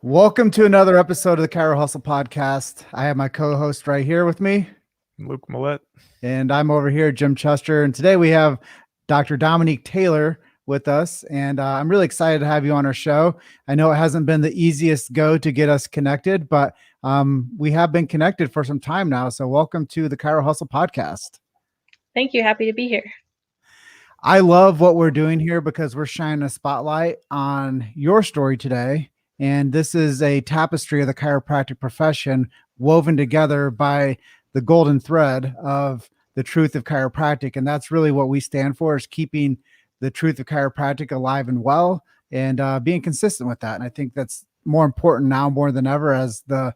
Welcome to another episode of the Chiro Hustle podcast. I have my co-host right here with me, Luke Millette. and I'm over here, Jim Chester. And today we have Dr. Dominique Taylor with us, and I'm really excited to have you on our show. I know it hasn't been the easiest go to get us connected, but we have been connected for some time now. So welcome to the Chiro Hustle podcast. Thank you. Happy to be here. I love what we're doing here because we're shining a spotlight on your story today. And this is a tapestry of the chiropractic profession woven together by the golden thread of the truth of chiropractic. And that's really what we stand for, is keeping the truth of chiropractic alive and well, and being consistent with that. And I think that's more important now more than ever, as the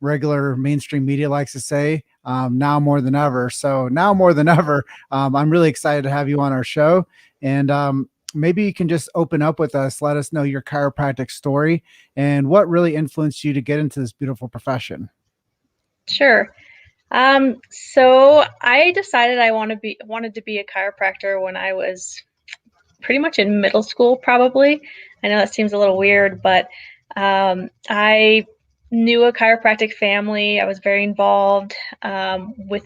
regular mainstream media likes to say, now more than ever. So now more than ever, I'm really excited to have you on our show. And maybe you can just open up with us, let us know your chiropractic story and what really influenced you to get into this beautiful profession. Sure. So I decided I wanted to be a chiropractor when I was pretty much in middle school, probably. I know that seems a little weird, but I knew a chiropractic family. I was very involved with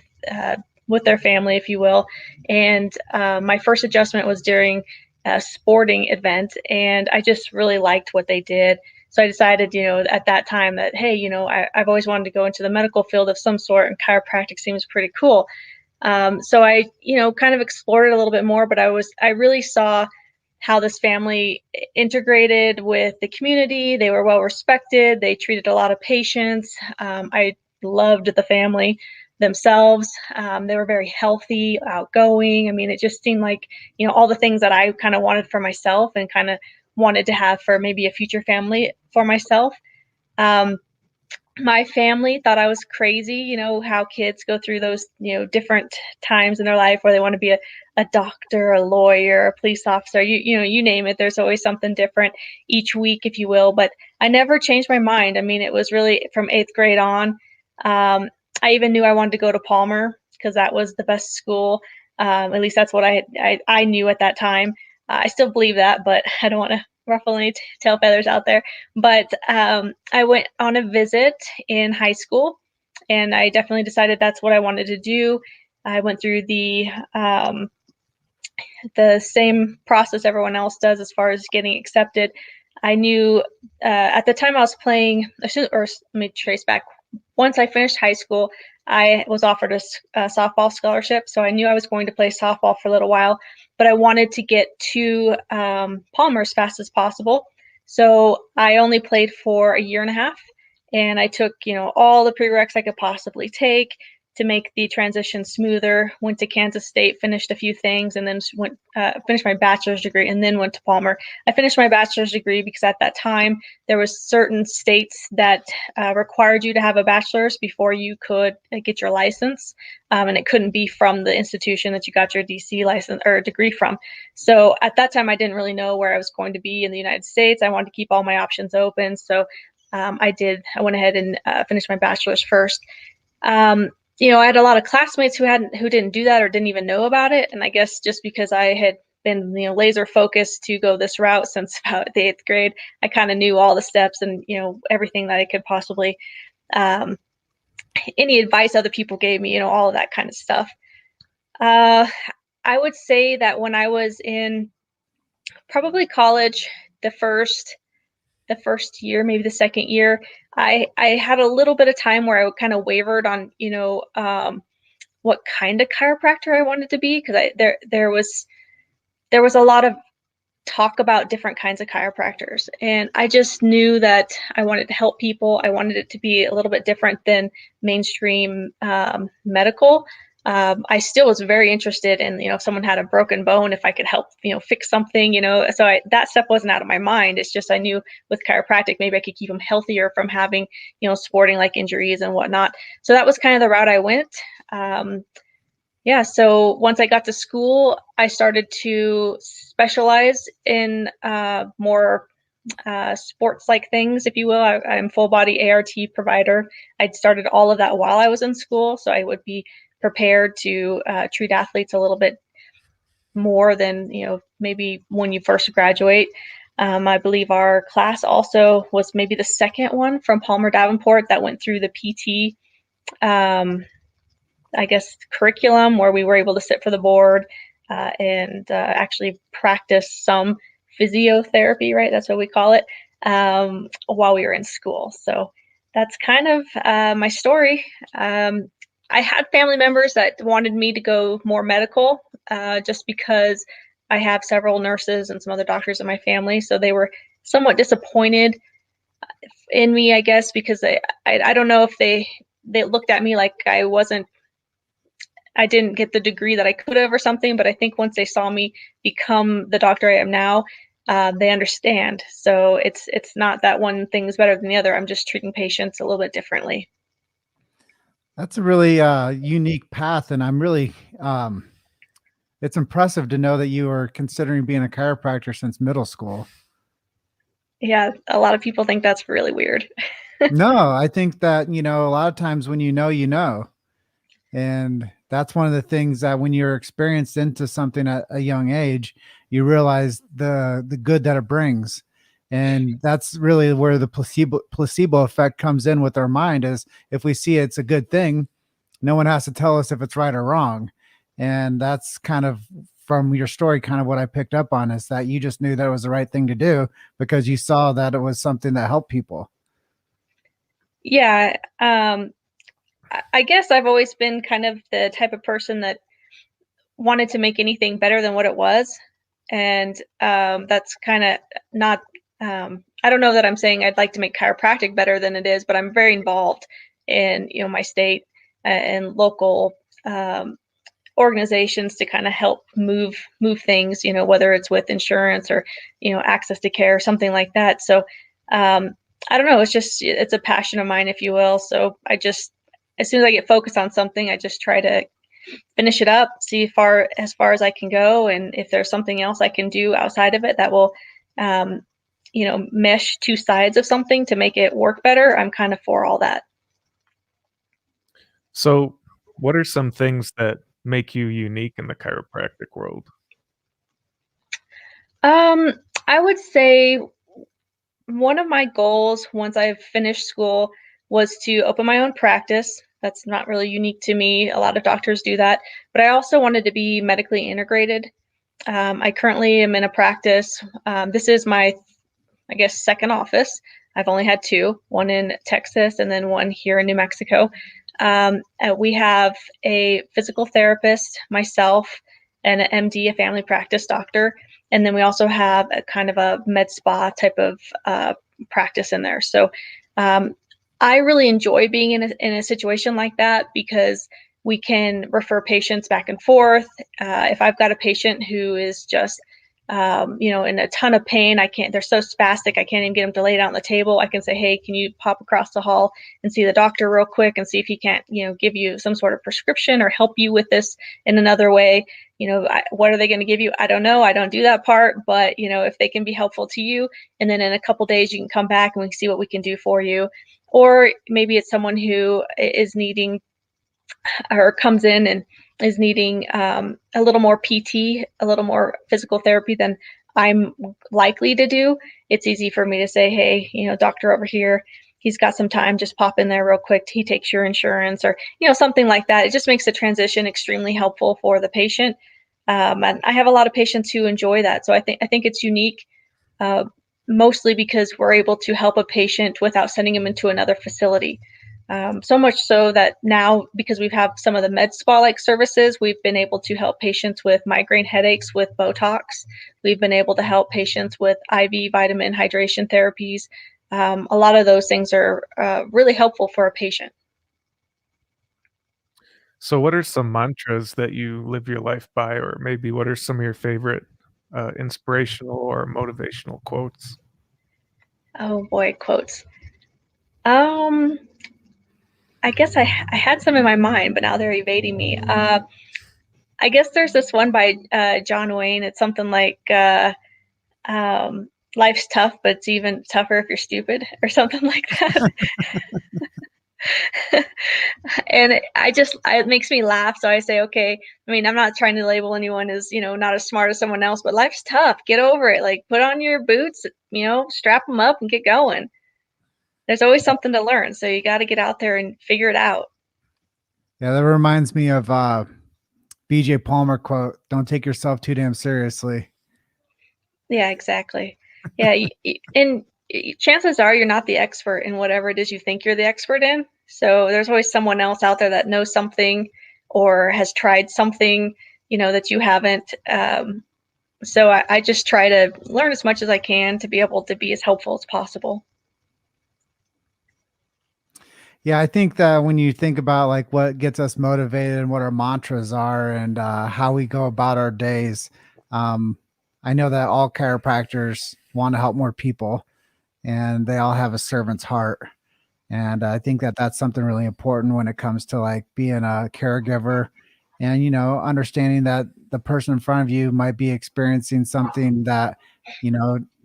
their family, if you will. And my first adjustment was during a sporting event, and I just really liked what they did. So I decided, at that time that, hey, I've always wanted to go into the medical field of some sort, and chiropractic seems pretty cool. So I, kind of explored it a little bit more, but I really saw how this family integrated with the community. They were well respected. They treated a lot of patients. I loved the family themselves. They were very healthy, outgoing. I mean, it just seemed like, all the things that I kind of wanted for myself and kind of wanted to have for maybe a future family for myself. My family thought I was crazy, how kids go through those, different times in their life where they want to be a doctor, a lawyer, a police officer, you name it. There's always something different each week, if you will. But I never changed my mind. I mean, it was really from 8th grade on. I even knew I wanted to go to Palmer because that was the best school. At least that's what I knew at that time. I still believe that, but I don't want to ruffle any tail feathers out there. But I went on a visit in high school, and I definitely decided that's what I wanted to do. I went through the same process everyone else does as far as getting accepted. I knew at the time I was playing, or let me trace back. Once I finished high school, I was offered a softball scholarship, so I knew I was going to play softball for a little while, but I wanted to get to Palmer as fast as possible. So I only played for a year and a half, and I took, all the prereqs I could possibly take to make the transition smoother. Went to Kansas State, finished a few things, and then finished my bachelor's degree, and then went to Palmer. I finished my bachelor's degree because at that time there was certain states that required you to have a bachelor's before you could get your license, and it couldn't be from the institution that you got your DC license or degree from. So at that time, I didn't really know where I was going to be in the United States. I wanted to keep all my options open, so I went ahead and finished my bachelor's first. I had a lot of classmates who didn't do that or didn't even know about it. And I guess just because I had been, laser focused to go this route since about the 8th grade, I kind of knew all the steps and, everything that I could possibly, any advice other people gave me, all of that kind of stuff. I would say that when I was in probably college, the first year, maybe the second year, I had a little bit of time where I kind of wavered on, what kind of chiropractor I wanted to be, because there was a lot of talk about different kinds of chiropractors, and I just knew that I wanted to help people. I wanted it to be a little bit different than mainstream medical. I still was very interested in, if someone had a broken bone, if I could help, fix something, so that stuff wasn't out of my mind. It's just, I knew with chiropractic, maybe I could keep them healthier from having, sporting like injuries and whatnot. So that was kind of the route I went. So once I got to school, I started to specialize in more sports like things, if you will. I'm full body ART provider. I'd started all of that while I was in school, so I would be prepared to treat athletes a little bit more than, maybe when you first graduate. I believe our class also was maybe the second one from Palmer Davenport that went through the PT, I guess, curriculum, where we were able to sit for the board and actually practice some physiotherapy, right? That's what we call it, while we were in school. So that's kind of my story. I had family members that wanted me to go more medical, just because I have several nurses and some other doctors in my family. So they were somewhat disappointed in me, I guess, because I don't know if they looked at me like I didn't get the degree that I could have or something, but I think once they saw me become the doctor I am now, they understand. So it's not that one thing is better than the other. I'm just treating patients a little bit differently. That's a really unique path, and I'm really it's impressive to know that you are considering being a chiropractor since middle school. Yeah, a lot of people think that's really weird. No, I think that, a lot of times when you know, and that's one of the things that when you're experienced into something at a young age, you realize the good that it brings. And that's really where the placebo effect comes in with our mind, is if we see it's a good thing, no one has to tell us if it's right or wrong. And that's kind of from your story, kind of what I picked up on, is that you just knew that it was the right thing to do because you saw that it was something that helped people. Yeah, I guess I've always been kind of the type of person that wanted to make anything better than what it was. And that's kind of not, I don't know that I'm saying I'd like to make chiropractic better than it is, but I'm very involved in, my state and local organizations to kind of help move things, whether it's with insurance or, access to care or something like that. So I don't know, it's a passion of mine, if you will. So as soon as I get focused on something, I just try to finish it up, see as far as I can go, and if there's something else I can do outside of it that will, um, mesh two sides of something to make it work better, I'm kind of for all that. So, what are some things that make you unique in the chiropractic world? Um, I would say one of my goals once I've finished school was to open my own practice. That's not really unique to me. A lot of doctors do that, but I also wanted to be medically integrated. I currently am in a practice. This is my, I guess, second office. I've only had two, one in Texas and then one here in New Mexico. We have a physical therapist, myself, and an MD, a family practice doctor. And then we also have a kind of a med spa type of practice in there. So I really enjoy being in a situation like that because we can refer patients back and forth. If I've got a patient who is just in a ton of pain, they're so spastic, I can't even get them to lay down on the table. I can say, hey, can you pop across the hall and see the doctor real quick and see if he can't, give you some sort of prescription or help you with this in another way. What are they going to give you? I don't know. I don't do that part, but if they can be helpful to you, and then in a couple days you can come back and we can see what we can do for you. Or maybe it's someone who is needing or comes in and is needing a little more PT, a little more physical therapy than I'm likely to do. It's easy for me to say, hey, doctor over here, he's got some time, just pop in there real quick. He takes your insurance or, something like that. It just makes the transition extremely helpful for the patient. And I have a lot of patients who enjoy that. So I think it's unique, uh, mostly because we're able to help a patient without sending them into another facility. So much so that now, because we've had some of the med spa like services, we've been able to help patients with migraine headaches with Botox. We've been able to help patients with IV vitamin hydration therapies. A lot of those things are really helpful for a patient. So, what are some mantras that you live your life by, or maybe what are some of your favorite inspirational or motivational quotes? Oh boy, quotes. Um, I guess I had some in my mind, but now they're evading me. I guess there's this one by John Wayne. It's something like life's tough, but it's even tougher if you're stupid, or something like that. And it makes me laugh. So I say, okay, I mean, I'm not trying to label anyone as, not as smart as someone else, but life's tough. Get over it. Like, put on your boots, strap them up and get going. There's always something to learn. So you got to get out there and figure it out. Yeah, that reminds me of BJ Palmer quote, "Don't take yourself too damn seriously." Yeah, exactly. Yeah. And chances are you're not the expert in whatever it is you think you're the expert in. So there's always someone else out there that knows something or has tried something, that you haven't. So I just try to learn as much as I can to be able to be as helpful as possible. Yeah, I think that when you think about like what gets us motivated and what our mantras are and how we go about our days, um, I know that all chiropractors want to help more people and they all have a servant's heart. And I think that that's something really important when it comes to like being a caregiver and, understanding that the person in front of you might be experiencing something that,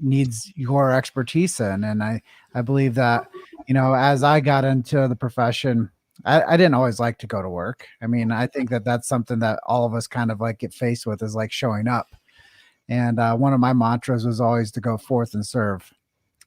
needs your expertise in. And I believe that, as I got into the profession, I didn't always like to go to work. I mean, I think that that's something that all of us kind of like get faced with is like showing up. And one of my mantras was always to go forth and serve.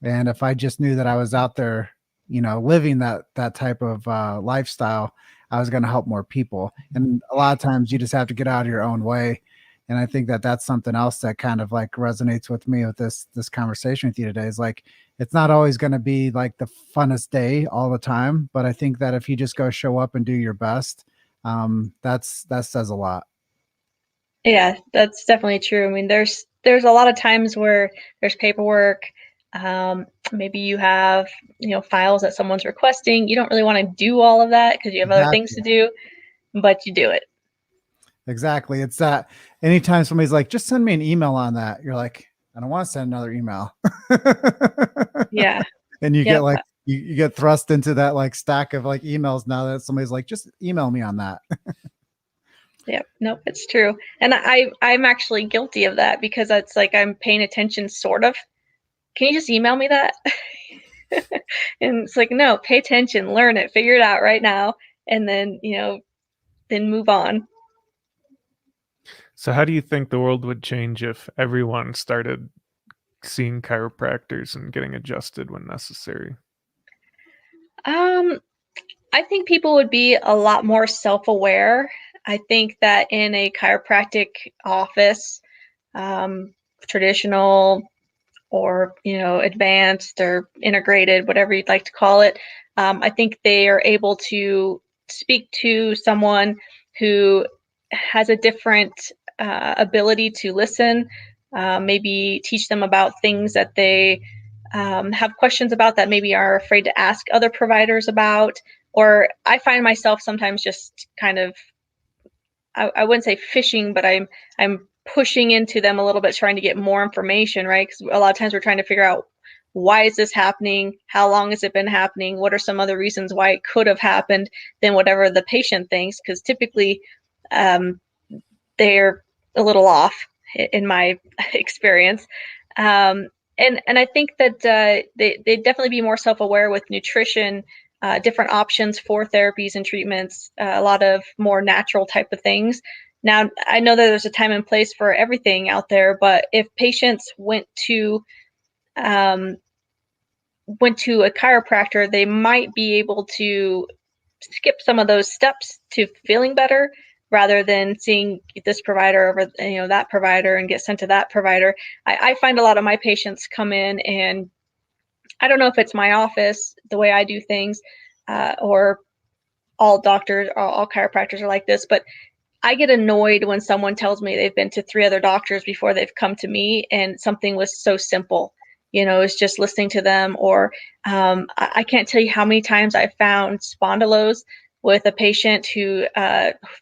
And if I just knew that I was out there, living that type of lifestyle, I was going to help more people. And a lot of times you just have to get out of your own way. And I think that that's something else that kind of like resonates with me with this conversation with you today is like, it's not always going to be like the funnest day all the time. But I think that if you just go show up and do your best, that says a lot. Yeah, that's definitely true. I mean, there's a lot of times where there's paperwork. Maybe you have, files that someone's requesting. You don't really want to do all of that because you have other things Exactly. to do, but you do it. Exactly. It's that anytime somebody's like, just send me an email on that, you're like, I don't want to send another email. Yeah. And you get Yep. like, you get thrust into that like stack of like emails now that somebody's like, just email me on that. Yep. Nope, it's true. And I'm actually guilty of that because it's like I'm paying attention sort of. Can you just email me that? And it's like, no, pay attention, learn it, figure it out right now, and then, then move on. So how do you think the world would change if everyone started seeing chiropractors and getting adjusted when necessary? Um, I think people would be a lot more self-aware. I think that in a chiropractic office, um, traditional or advanced or integrated, whatever you'd like to call it, I think they are able to speak to someone who has a different ability to listen, maybe teach them about things that they have questions about that maybe are afraid to ask other providers about. Or I find myself sometimes just kind of, I wouldn't say fishing, but I'm pushing into them a little bit, trying to get more information, right? Because a lot of times we're trying to figure out, why is this happening? How long has it been happening? What are some other reasons why it could have happened than whatever the patient thinks? Because typically um, they're a little off in my experience. And I think that they'd definitely be more self-aware with nutrition, different options for therapies and treatments, a lot of more natural type of things. Now, I know that there's a time and place for everything out there, but if patients um, went to a chiropractor, they might be able to skip some of those steps to feeling better rather than seeing this provider over that provider and get sent to that provider. I find a lot of my patients come in, and I don't know if it's my office, the way I do things, or all doctors or all chiropractors are like this, but I get annoyed when someone tells me they've been to 3 other doctors before they've come to me and something was so simple. It's just listening to them. Or I can't tell you how many times I've found spondylos with a patient who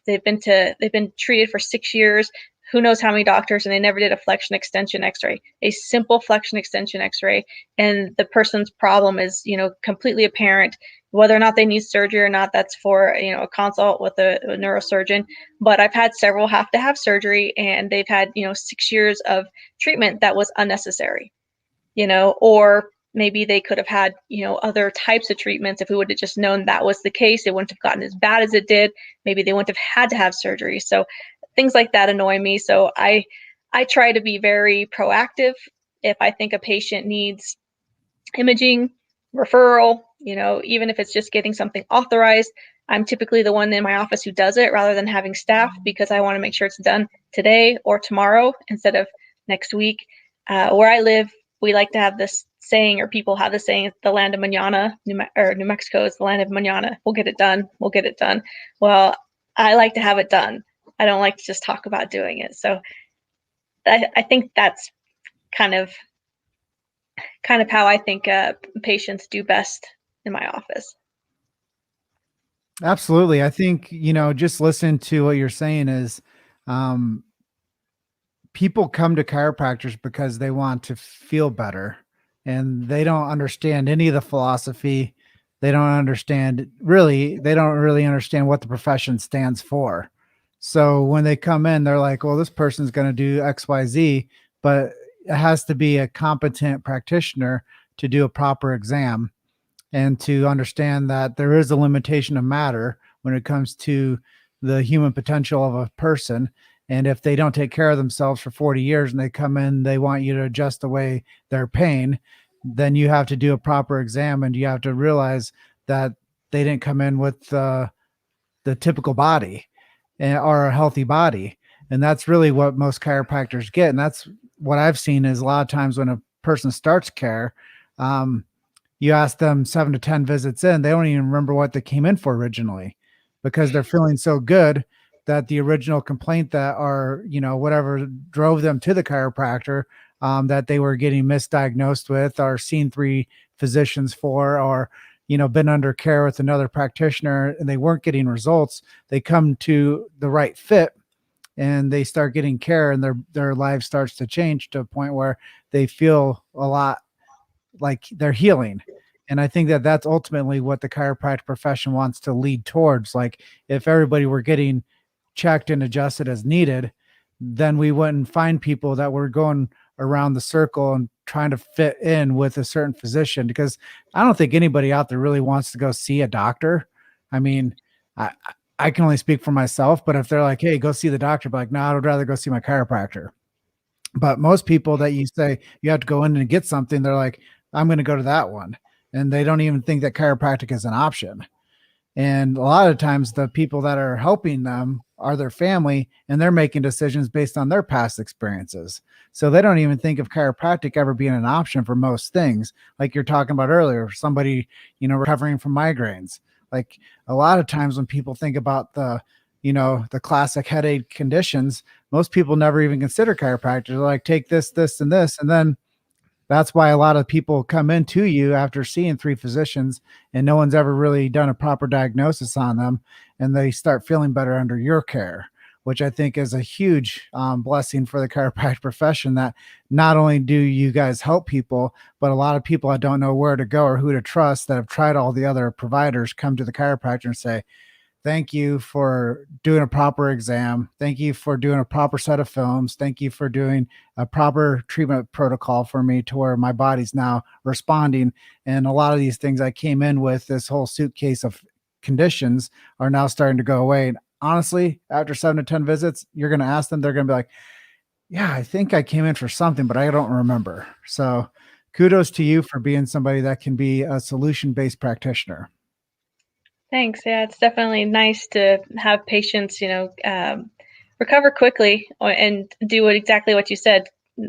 they've been treated for 6 years, who knows how many doctors, and they never did a flexion extension X-ray, a simple flexion extension X-ray, and the person's problem is completely apparent. Whether or not they need surgery or not, that's for a consult with a neurosurgeon. But I've had several have to have surgery, and they've had 6 years of treatment that was unnecessary. Or maybe they could have had, other types of treatments. If we would have just known that was the case, it wouldn't have gotten as bad as it did. Maybe they wouldn't have had to have surgery. So things like that annoy me. So I try to be very proactive. If I think a patient needs imaging, referral, even if it's just getting something authorized, I'm typically the one in my office who does it rather than having staff, because I want to make sure it's done today or tomorrow instead of next week. Where I live, we like to have this saying, or people have the saying, the land of mañana. New Mexico is the land of mañana. We'll get it done. We'll get it done. Well, I like to have it done. I don't like to just talk about doing it. So I think that's kind of how I think patients do best in my office. Absolutely. I think, just listen to what you're saying is, um, people come to chiropractors because they want to feel better, and they don't understand any of the philosophy. They don't really understand what the profession stands for. So when they come in, they're like, well, this person's going to do XYZ, but it has to be a competent practitioner to do a proper exam and to understand that there is a limitation of matter when it comes to the human potential of a person. And if they don't take care of themselves for 40 years and they come in, they want you to adjust away their pain, then you have to do a proper exam, and you have to realize that they didn't come in with the typical body or a healthy body. And that's really what most chiropractors get. And that's what I've seen is a lot of times when a person starts care, you ask them 7 to 10 visits in, they don't even remember what they came in for originally, because they're feeling so good that the original complaint that, or, whatever drove them to the chiropractor, that they were getting misdiagnosed with, or seen 3 physicians for, or, been under care with another practitioner and they weren't getting results. They come to the right fit and they start getting care, and their life starts to change to a point where they feel a lot like they're healing. And I think that that's ultimately what the chiropractic profession wants to lead towards. Like, if everybody were getting checked and adjusted as needed, then we wouldn't find people that were going around the circle and trying to fit in with a certain physician, because I don't think anybody out there really wants to go see a doctor. I mean, I, I can only speak for myself, but if they're like, hey, go see the doctor, but like, no, I would rather go see my chiropractor. But most people that you say you have to go in and get something, they're like, I'm going to go to that one. And they don't even think that chiropractic is an option. And a lot of times the people that are helping them are their family, and they're making decisions based on their past experiences. So they don't even think of chiropractic ever being an option for most things. Like you're talking about earlier, somebody, recovering from migraines. Like, a lot of times when people think about the classic headache conditions, most people never even consider chiropractic. They're like, take this, this, and this. And then that's why a lot of people come into you after seeing 3 physicians and no one's ever really done a proper diagnosis on them, and they start feeling better under your care, which I think is a huge blessing for the chiropractic profession, that not only do you guys help people, but a lot of people that don't know where to go or who to trust, that have tried all the other providers, come to the chiropractor and say, thank you for doing a proper exam. Thank you for doing a proper set of films. Thank you for doing a proper treatment protocol for me to where my body's now responding. And a lot of these things I came in with, this whole suitcase of conditions, are now starting to go away. And honestly, after 7 to 10 visits, you're going to ask them, they're going to be like, yeah, I think I came in for something, but I don't remember. So kudos to you for being somebody that can be a solution-based practitioner. Thanks. Yeah, it's definitely nice to have patients, recover quickly and do exactly what you said,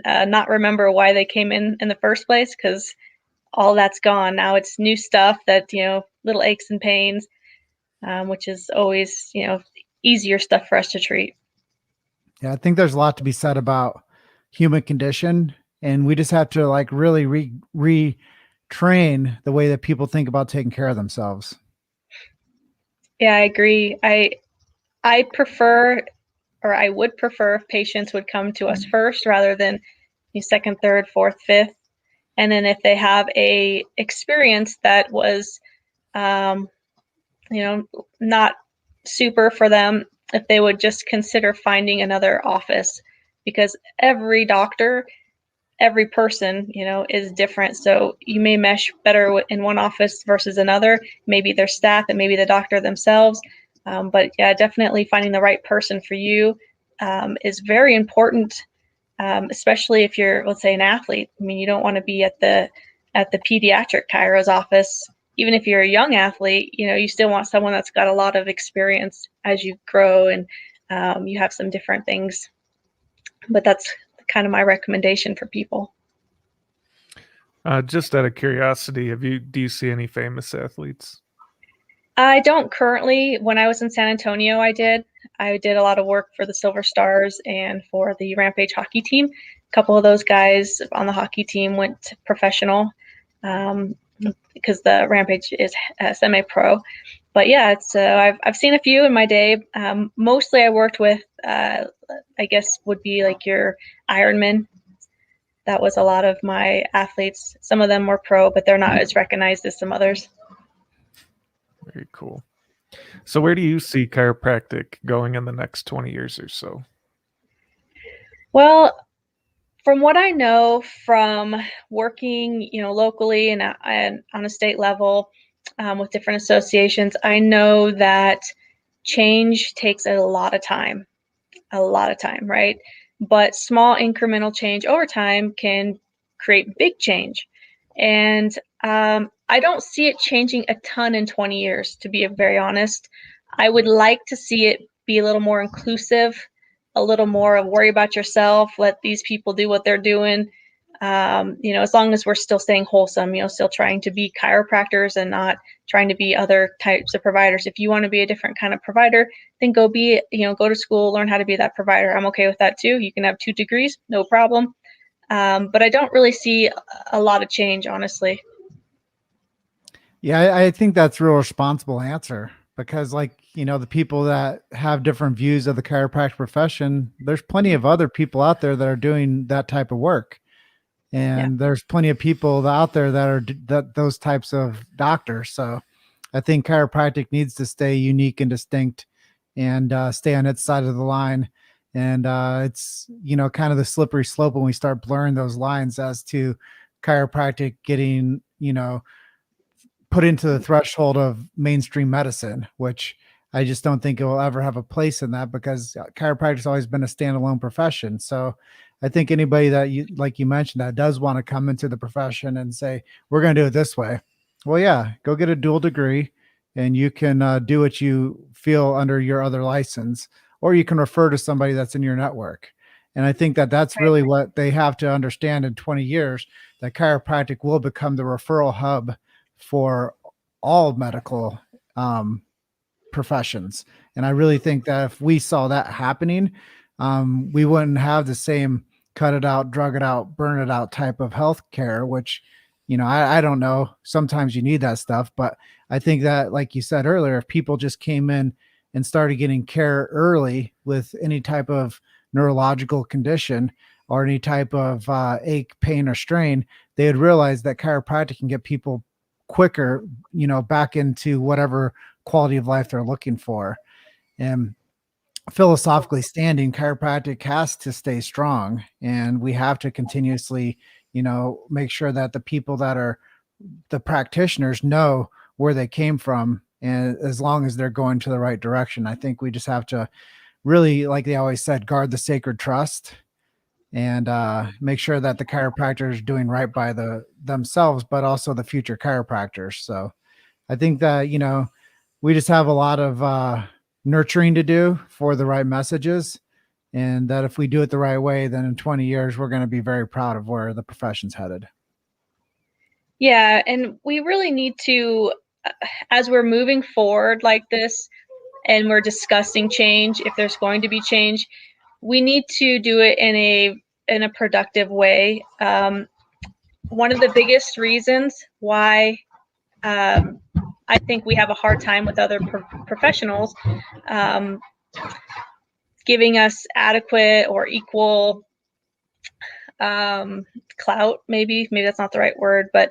not remember why they came in the first place, because all that's gone. Now it's new stuff that, little aches and pains, which is always, easier stuff for us to treat. Yeah, I think there's a lot to be said about human condition, and we just have to like really retrain the way that people think about taking care of themselves. Yeah, I agree. I prefer, or I would prefer, if patients would come to us first rather than the second, third, fourth, fifth. And then if they have a experience that was, not super for them, if they would just consider finding another office, because every doctor every person, is different. So you may mesh better in one office versus another, maybe their staff and maybe the doctor themselves. But yeah, definitely finding the right person for you is very important, especially if you're, let's say, an athlete. I mean, you don't want to be at the pediatric chiro's office. Even if you're a young athlete, you still want someone that's got a lot of experience as you grow and you have some different things. But that's kind of my recommendation for people. Just out of curiosity, do you see any famous athletes? I don't currently. When I was in San Antonio, I did a lot of work for the Silver Stars and for the Rampage hockey team. A couple of those guys on the hockey team went professional because the Rampage is semi-pro. But yeah, it's I've seen a few in my day. Mostly I worked with, I guess would be like your Ironman. That was a lot of my athletes. Some of them were pro, but they're not as recognized as some others. Very cool. So where do you see chiropractic going in the next 20 years or so? Well, from what I know from working, locally and on a state level with different associations, I know that change takes a lot of time, right? But small incremental change over time can create big change. And I don't see it changing a ton in 20 years, to be very honest. I would like to see it be a little more inclusive, a little more of worry about yourself, let these people do what they're doing. As long as we're still staying wholesome, still trying to be chiropractors and not trying to be other types of providers. If you want to be a different kind of provider, then go to school, learn how to be that provider. I'm okay with that too. You can have 2 degrees, no problem. But I don't really see a lot of change, honestly. Yeah, I think that's a real responsible answer because the people that have different views of the chiropractic profession, there's plenty of other people out there that are doing that type of work. And there's plenty of people out there that are those types of doctors. So I think chiropractic needs to stay unique and distinct and stay on its side of the line. And it's, kind of the slippery slope when we start blurring those lines as to chiropractic getting, put into the threshold of mainstream medicine, which I just don't think it will ever have a place in that because chiropractic has always been a standalone profession. So I think anybody that like you mentioned, that does want to come into the profession and say, we're going to do it this way. Well, yeah, go get a dual degree and you can do what you feel under your other license, or you can refer to somebody that's in your network. And I think that that's really what they have to understand in 20 years, that chiropractic will become the referral hub for all medical professions. And I really think that if we saw that happening, we wouldn't have the same cut it out, drug it out, burn it out type of healthcare, which, I don't know. Sometimes you need that stuff, but I think that, like you said earlier, if people just came in and started getting care early with any type of neurological condition or any type of ache, pain, or strain, they would realize that chiropractic can get people quicker, back into whatever quality of life they're looking for. And philosophically standing, chiropractic has to stay strong, and we have to continuously, make sure that the people that are the practitioners know where they came from. And as long as they're going to the right direction, I think we just have to really, like they always said, guard the sacred trust and make sure that the chiropractor is doing right by themselves, but also the future chiropractors. So I think that, we just have a lot of nurturing to do for the right messages. And that if we do it the right way, then in 20 years, we're going to be very proud of where the profession's headed. Yeah. And we really need to, as we're moving forward like this and we're discussing change, if there's going to be change, we need to do it in a productive way. One of the biggest reasons why I think we have a hard time with other professionals giving us adequate or equal clout, maybe that's not the right word, but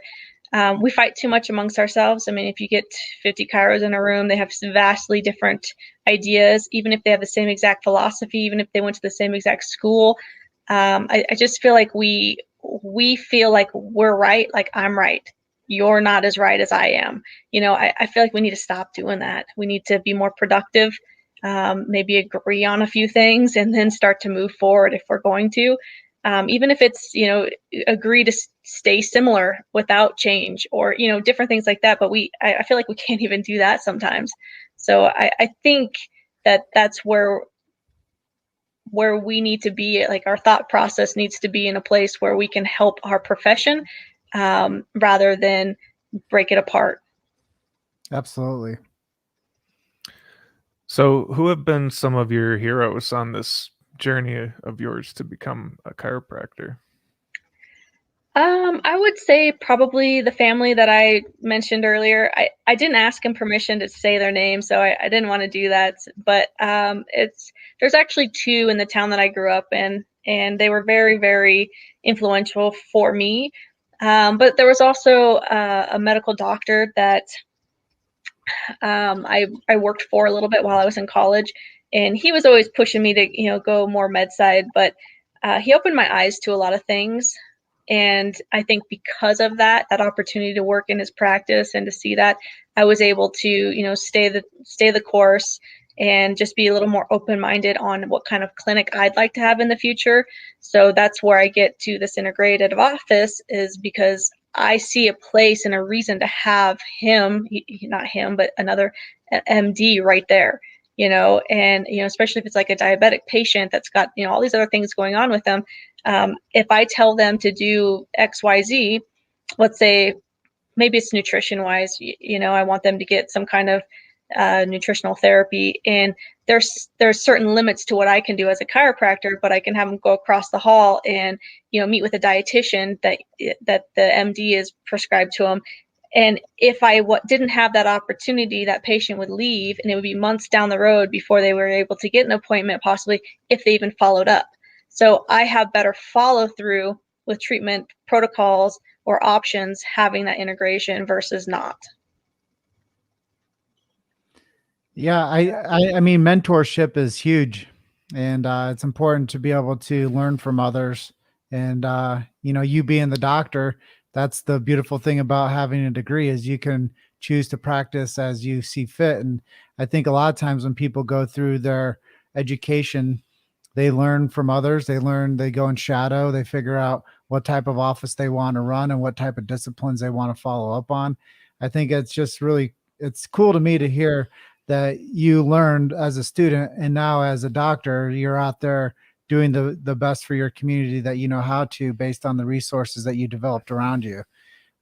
we fight too much amongst ourselves. I mean, if you get 50 chiros in a room, they have vastly different ideas, even if they have the same exact philosophy, even if they went to the same exact school. I just feel like we we feel like we're right, like I'm right. You're not as right as I am. I feel like we need to stop doing that. We need to be more productive, maybe agree on a few things, and then start to move forward if we're going to. Even if it's, agree to stay similar without change, or, different things like that. But I feel like we can't even do that sometimes. So I think that's where we need to be. Like, our thought process needs to be in a place where we can help our profession, rather than break it apart. Absolutely. So, who have been some of your heroes on this journey of yours to become a chiropractor? I would say probably the family that I mentioned earlier. I didn't ask them permission to say their name, so I didn't want to do that. But there's actually two in the town that I grew up in, and they were very, very influential for me. But there was also a medical doctor that I worked for a little bit while I was in college, and he was always pushing me to, go more med side. But he opened my eyes to a lot of things. And I think because of that opportunity to work in his practice and to see that, I was able to, stay the course and just be a little more open-minded on what kind of clinic I'd like to have in the future. So that's where I get to this integrated office, is because I see a place and a reason to have him, not him, but another MD right there. And especially if it's like a diabetic patient that's got, all these other things going on with them. If I tell them to do XYZ, let's say maybe it's nutrition wise, I want them to get some kind of nutritional therapy, and there's certain limits to what I can do as a chiropractor, but I can have them go across the hall and, meet with a dietitian that the MD is prescribed to them. And if I didn't have that opportunity, that patient would leave, and it would be months down the road before they were able to get an appointment, possibly, if they even followed up. So I have better follow through with treatment protocols or options having that integration versus not. Yeah, I mean, mentorship is huge, and it's important to be able to learn from others. And you being the doctor, that's the beautiful thing about having a degree, is you can choose to practice as you see fit. And I think a lot of times when people go through their education, they learn from others. They go in shadow, they figure out what type of office they want to run and what type of disciplines they want to follow up on. I think it's just really, it's cool to me to hear that you learned as a student, and now as a doctor, you're out there doing the best for your community that you know how to, based on the resources that you developed around you.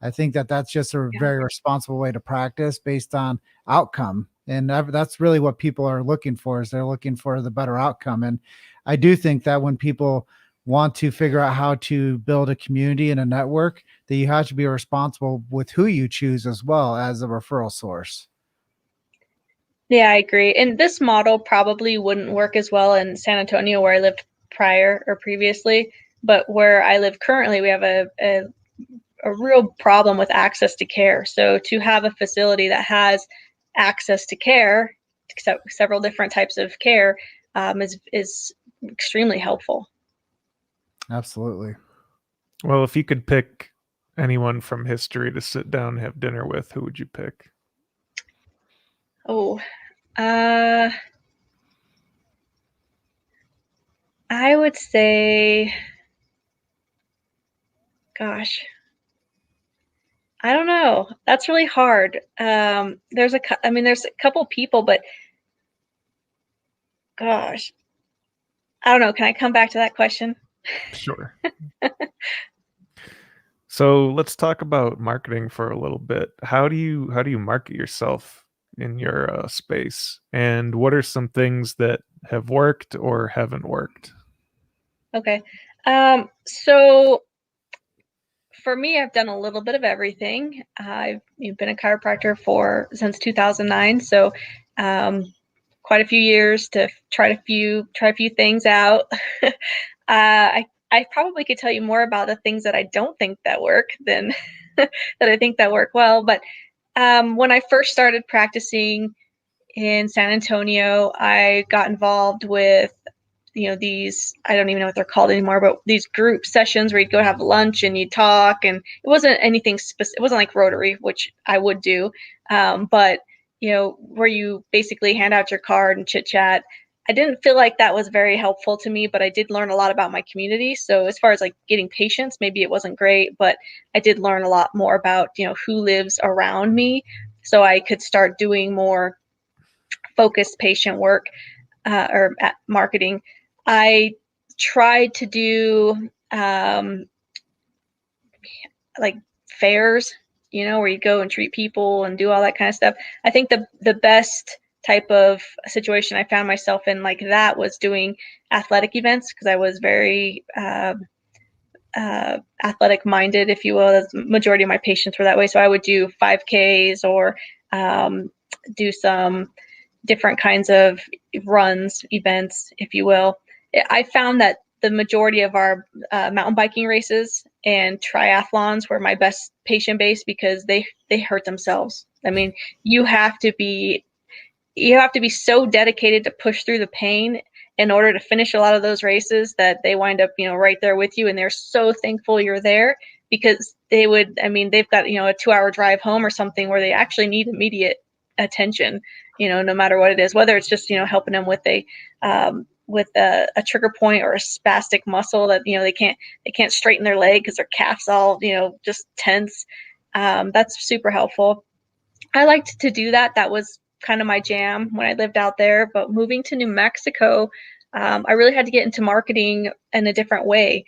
I think that that's just a Yeah. very responsible way to practice based on outcome. And that's really what people are looking for, is they're looking for the better outcome. And I do think that when people want to figure out how to build a community and a network, that you have to be responsible with who you choose as well as a referral source. Yeah, I agree. And this model probably wouldn't work as well in San Antonio, where I lived prior or previously. But where I live currently, we have a real problem with access to care. So to have a facility that has access to care, except several different types of care, is extremely helpful. Absolutely. Well, if you could pick anyone from history to sit down and have dinner with, who would you pick? Oh, I would say, gosh, I don't know. That's really hard. There's a couple people, but gosh, I don't know. Can I come back to that question? Sure. So let's talk about marketing for a little bit. How do you market yourself in your space, and what are some things that have worked or haven't worked? Okay. So for me, I've done a little bit of everything. I've been a chiropractor since 2009, so quite a few years to try a few things out. I probably could tell you more about the things that I don't think that work than that I think that work well. But when I first started practicing in San Antonio, I got involved with these, I don't even know what they're called anymore, but these group sessions where you'd go have lunch and you talk, and it wasn't anything specific. It wasn't like Rotary, which I would do, but where you basically hand out your card and chit chat. I didn't feel like that was very helpful to me, but I did learn a lot about my community. So as far as like getting patients, maybe it wasn't great, but I did learn a lot more about, who lives around me. So I could start doing more focused patient work or at marketing. I tried to do like fairs, where you go and treat people and do all that kind of stuff. I think the best type of situation I found myself in like that was doing athletic events, because I was very athletic minded, if you will. The majority of my patients were that way. So I would do 5Ks or do some different kinds of runs, events, if you will. I found that the majority of our mountain biking races and triathlons were my best patient base, because they hurt themselves. I mean, you have to be so dedicated to push through the pain in order to finish a lot of those races, that they wind up, right there with you, and they're so thankful you're there, because they've got, a 2-hour drive home or something where they actually need immediate attention, no matter what it is, whether it's just, helping them with a trigger point or a spastic muscle that, they can't straighten their leg because their calf's all, just tense. That's super helpful. I liked to do that. That was kind of my jam when I lived out there. But moving to New Mexico, I really had to get into marketing in a different way.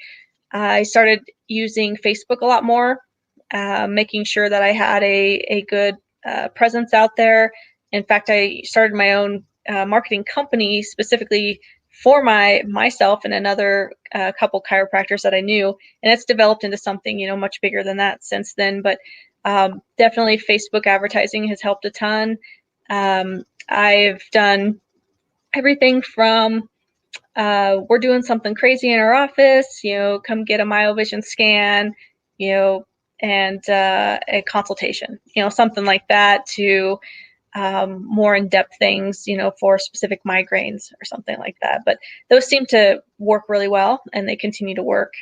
I started using Facebook a lot more, making sure that I had a good presence out there. In fact, I started my own marketing company specifically for myself and another couple chiropractors that I knew, and it's developed into something much bigger than that since then. But definitely Facebook advertising has helped a ton. I've done everything from we're doing something crazy in our office, come get a myovision scan, and a consultation, something like that, to more in-depth things, for specific migraines or something like that. But those seem to work really well, and they continue to work.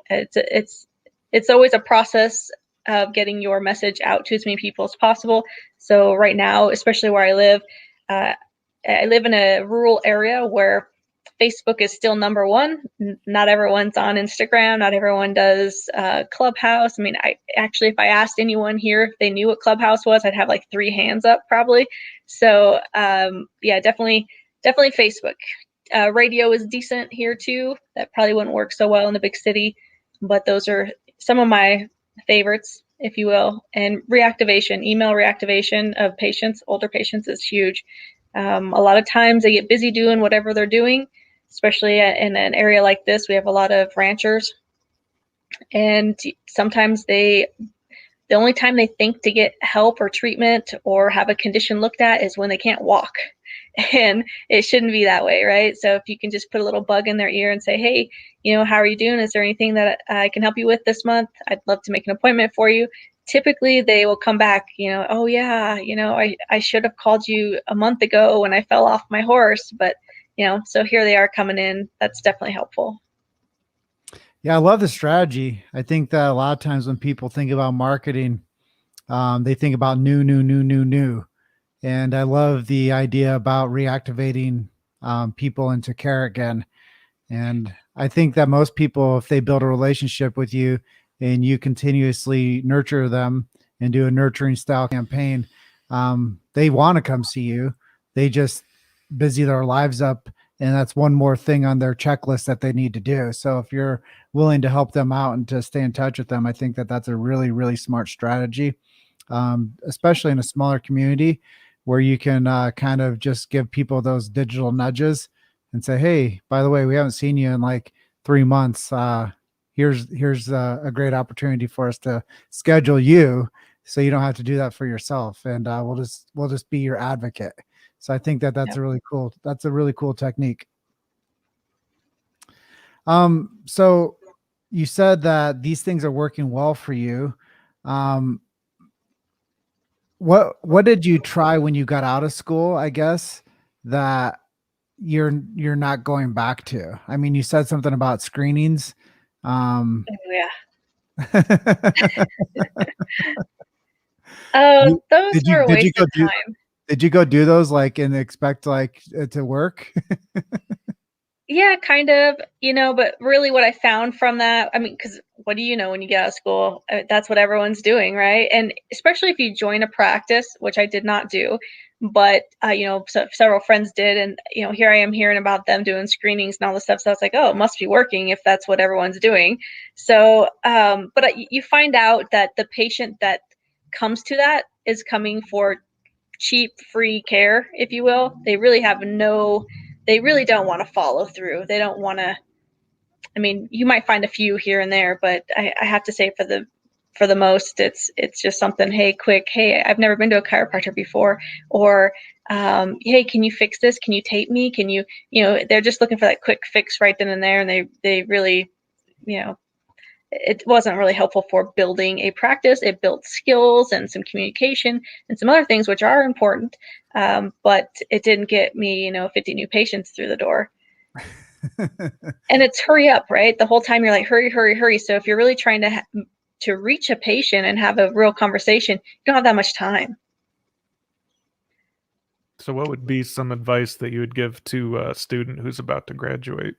It's always a process of getting your message out to as many people as possible. So right now, especially where I live in a rural area where Facebook is still number one. Not everyone's on Instagram. Not everyone does Clubhouse. I mean, if I asked anyone here if they knew what Clubhouse was, I'd have like 3 hands up probably. So yeah, definitely Facebook. Radio is decent here too. That probably wouldn't work so well in the big city, but those are some of my favorites, if you will. And reactivation, email reactivation of patients, older patients, is huge. A lot of times they get busy doing whatever they're doing, especially in an area like this. We have a lot of ranchers, and sometimes the only time they think to get help or treatment or have a condition looked at is when they can't walk. And it shouldn't be that way, right? So if you can just put a little bug in their ear and say, hey, how are you doing? Is there anything that I can help you with this month? I'd love to make an appointment for you. Typically they will come back, oh yeah, I should have called you a month ago when I fell off my horse, but so here they are coming in. That's definitely helpful. Yeah, I love the strategy. I think that a lot of times when people think about marketing, they think about new. And I love the idea about reactivating people into care again. And I think that most people, if they build a relationship with you and you continuously nurture them and do a nurturing style campaign, they want to come see you. They just busy their lives up, and that's one more thing on their checklist that they need to do. So if you're willing to help them out and to stay in touch with them, I think that that's a really, really smart strategy, especially in a smaller community where you can kind of just give people those digital nudges and say, hey, by the way, we haven't seen you in like 3 months. Here's a great opportunity for us to schedule you, so you don't have to do that for yourself, and we'll just be your advocate. So I think that that's a really cool technique. So you said that these things are working well for you. What did you try when you got out of school, I guess, that you're not going back to? I mean, you said something about screenings. Oh, yeah. You- Those did were you a did you waste go of do time. did you go do those like and expect like it to work? Yeah, kind of, but really what I found from that, I mean, because what do you know when you get out of school? That's what everyone's doing, right? And especially if you join a practice, which I did not do, but, several friends did. And, here I am hearing about them doing screenings and all this stuff. So I was like, oh, it must be working if that's what everyone's doing. So, but you find out that the patient that comes to that is coming for cheap, free care, if you will. They really don't want to follow through. They don't want to. I mean, you might find a few here and there, but I have to say for the most, it's just something. Hey, quick. Hey, I've never been to a chiropractor before, or hey, can you fix this? Can you tape me? Can you? They're just looking for that quick fix right then and there, and they really, it wasn't really helpful for building a practice. It built skills and some communication and some other things which are important, but it didn't get me, 50 new patients through the door. And it's hurry up, right? The whole time you're like, hurry, hurry, hurry. So if you're really trying to reach a patient and have a real conversation, you don't have that much time. So what would be some advice that you would give to a student who's about to graduate?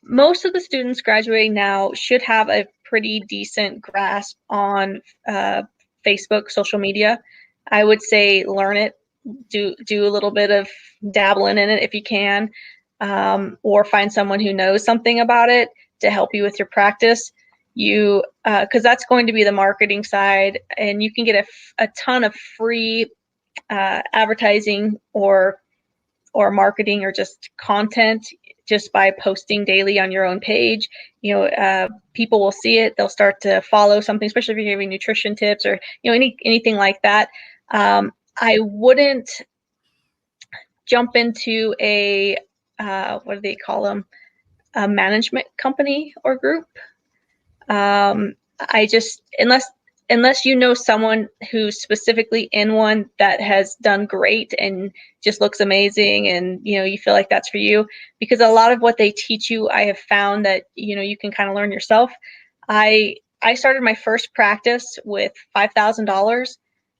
Most of the students graduating now should have a pretty decent grasp on Facebook, social media. I would say learn it, do a little bit of dabbling in it if you can, or find someone who knows something about it to help you with your practice. Because that's going to be the marketing side, and you can get a ton of free advertising or marketing or just content just by posting daily on your own page. People will see it, they'll start to follow something, especially if you're giving nutrition tips or anything like that. I wouldn't jump into a what do they call them, a management company or group. I just unless you know someone who's specifically in one that has done great and just looks amazing, and you feel like that's for you, because a lot of what they teach you, I have found that you can kind of learn yourself. I started my first practice with $5,000.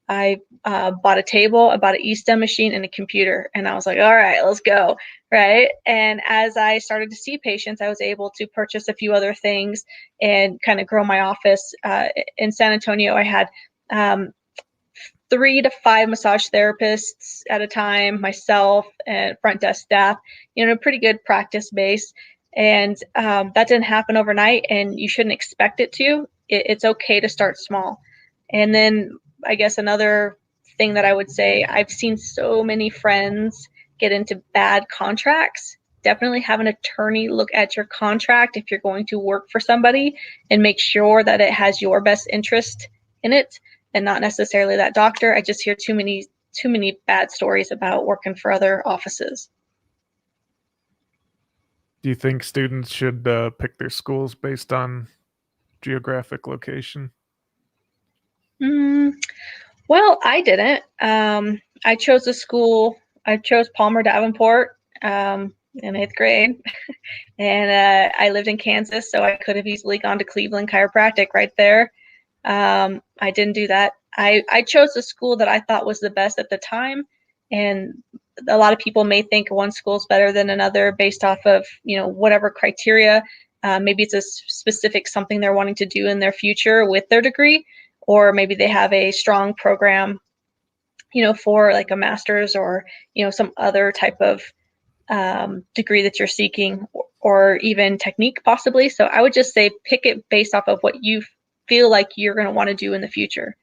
I bought a table, I bought an e-stem machine and a computer, and I was like, all right, let's go. Right. And as I started to see patients, I was able to purchase a few other things and kind of grow my office. In San Antonio, I had 3 to 5 massage therapists at a time, myself and front desk staff, a pretty good practice base. And that didn't happen overnight, and you shouldn't expect it to. It's okay to start small. And then I guess another thing that I would say, I've seen so many friends get into bad contracts. Definitely have an attorney look at your contract if you're going to work for somebody, and make sure that it has your best interest in it and not necessarily that doctor. I just hear too many bad stories about working for other offices. Do you think students should pick their schools based on geographic location? Well, I didn't. I chose a school. I chose Palmer Davenport in 8th grade, and I lived in Kansas, so I could have easily gone to Cleveland Chiropractic right there. I didn't do that. I chose a school that I thought was the best at the time, and a lot of people may think one school is better than another based off of whatever criteria. Maybe it's a specific something they're wanting to do in their future with their degree, or maybe they have a strong program, for like a master's or some other type of degree that you're seeking, or even technique possibly. So I would just say pick it based off of what you feel like you're going to want to do in the future.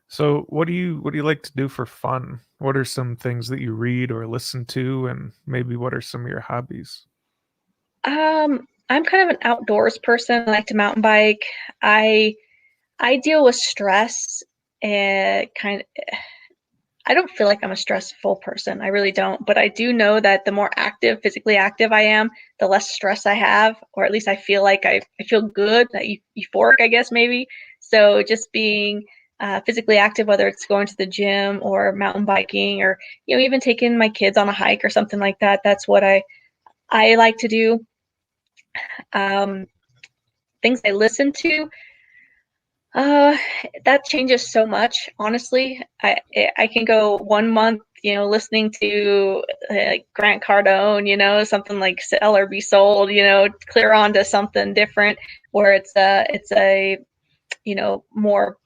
So what do you like to do for fun? What are some things that you read or listen to, and maybe what are some of your hobbies? I'm kind of an outdoors person. I like to mountain bike. I deal with stress and I don't feel like I'm a stressful person. I really don't. But I do know that the more physically active I am, the less stress I have, or at least I feel like I feel good, that euphoric, I guess, maybe. So just being physically active, whether it's going to the gym or mountain biking, or even taking my kids on a hike or something like that. That's what I like to do. Things I listen to, that changes so much. Honestly, I can go 1 month, listening to Grant Cardone, something like Sell or Be Sold, clear on to something different, where it's a more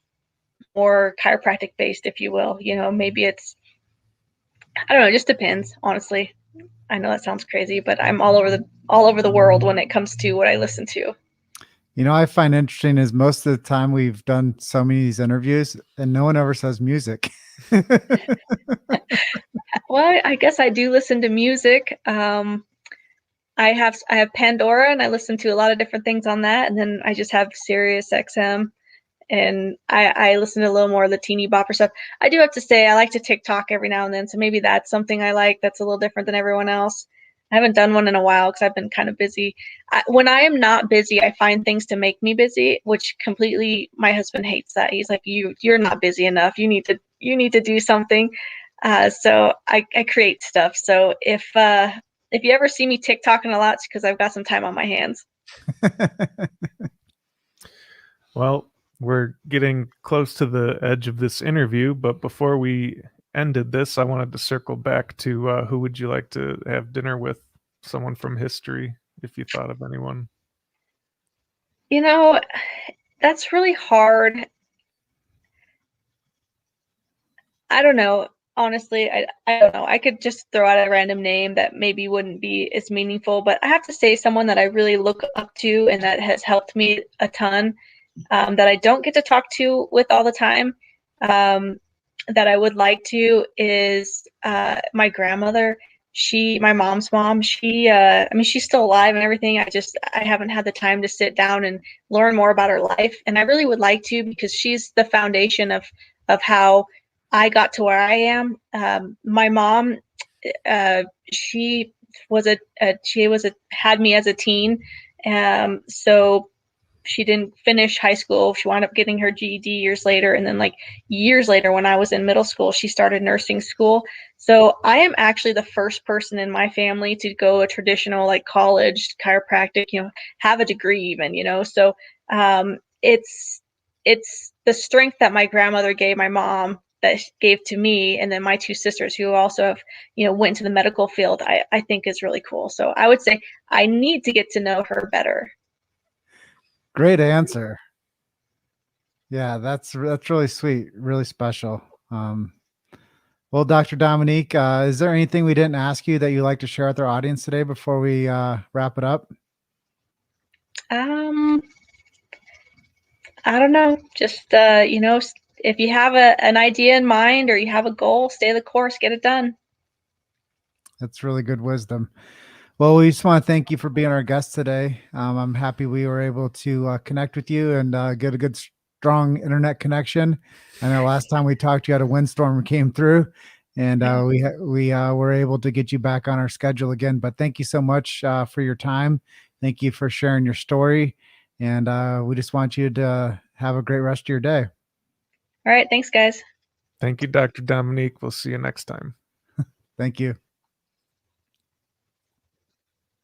chiropractic based, if you will. Maybe it's, I don't know, it just depends, honestly. I know that sounds crazy, but I'm all over the world when it comes to what I listen to. I find interesting is most of the time we've done so many of these interviews and no one ever says music. Well, I guess I do listen to music. I have Pandora, and I listen to a lot of different things on that, and then I just have Sirius XM, and I listen to a little more of the teeny bopper stuff. I do have to say I like to Tic Talk every now and then, so maybe that's something I like that's a little different than everyone else. I haven't done one in a while because I've been kind of busy. When I am not busy, I find things to make me busy, which completely, my husband hates that. He's like, you're not busy enough. You need to do something. So I create stuff. So if you ever see me TikToking a lot, it's because I've got some time on my hands. Well, we're getting close to the edge of this interview, but before we ended this, I wanted to circle back to who would you like to have dinner with? Someone from history, if you thought of anyone. That's really hard. I don't know. Honestly, I don't know. I could just throw out a random name that maybe wouldn't be as meaningful, but I have to say someone that I really look up to and that has helped me a ton, that I don't get to talk to with all the time, that I would like to, is my grandmother. My mom's mom, she's still alive and everything. I haven't had the time to sit down and learn more about her life. And I really would like to, because she's the foundation of how I got to where I am. My mom, she had me as a teen. So she didn't finish high school. She wound up getting her GED years later. And then years later, when I was in middle school, she started nursing school. So I am actually the first person in my family to go a traditional college chiropractic, have a degree even, so it's the strength that my grandmother gave my mom that gave to me, and then my two sisters who also have, went into the medical field, I think is really cool. So I would say I need to get to know her better. Great answer. Yeah, that's really sweet, really special. Well, Dr. Dominique, is there anything we didn't ask you that you'd like to share with our audience today before we wrap it up? I don't know. Just if you have an idea in mind or you have a goal, stay the course, get it done. That's really good wisdom. Well, we just want to thank you for being our guest today. I'm happy we were able to connect with you and get a good, strong internet connection. I know last time we talked, you had a windstorm came through, and we were able to get you back on our schedule again. But thank you so much for your time. Thank you for sharing your story. And we just want you to have a great rest of your day. All right. Thanks, guys. Thank you, Dr. Dominique. We'll see you next time. Thank you.